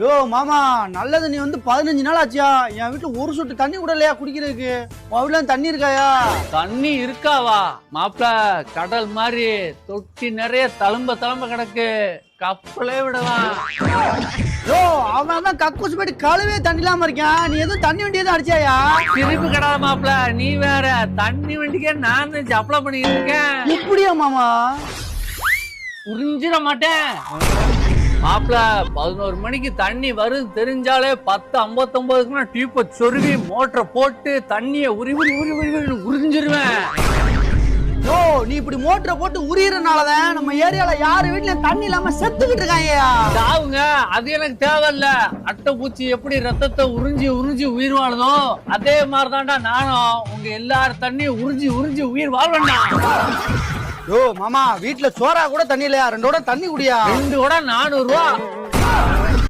யோ மாமா, நல்லது நீ வந்து 15 நாள் ஆச்சியா? என் வீட்டுல ஒரு சொட்டு தண்ணி கூட இல்லையா குடிக்கிறதுக்கு? உன் வீட்டுல தண்ணி இருக்காயா? தண்ணி இருக்காவா மாப்பிள? கடல் மாதிரி தொட்டி நிறைய தழும்ப கிடக்கு, கப்பலே விடலாம். யோ, அவன் தான் கக்கூஸ் போயிட்டு கழுவே தண்ணி இல்லாம இருக்கான். நீ எதுவும் தண்ணி வண்டி எதுவும் அடிச்சாயா? திருப்பி கிடாத மாப்பிள, நீ வேற. தண்ணி வண்டிக்கே நான் அப்ளை பண்ணிட்டு இருக்கேன். இப்படியா மாமா? புரிஞ்சிட மாட்டேன் மாப்பிள. 11 மணிக்கு தண்ணி வருது தெரிஞ்சாலே 10:59 டியூப்பை சொருவி மோட்டரை போட்டு தண்ணியை உறிஞ்சிருவேன். யோ, நீ இப்படி மோட்டரை போட்டு உரியறனாலதான் நம்ம ஏரியால யாரு வீட்லயும் தண்ணி இல்லாம செத்துக்கிட்டு இருக்காங்க. தாவுங்க, அது எனக்கு தேவையில்ல. அட்டைப்பூச்சி எப்படி ரத்தத்தை உறிஞ்சி உயிர் வாழுதோ அதே மாதிரிதான்டா நானும் உங்க எல்லாரும் தண்ணியை உறிஞ்சி உயிர் வாழ்வேண்டா. யோ மாமா, வீட்டுல சோறா கூட தண்ணி இல்லையா? 2 குடம் தண்ணி குடியா. 2 குடம் 400 ரூபா.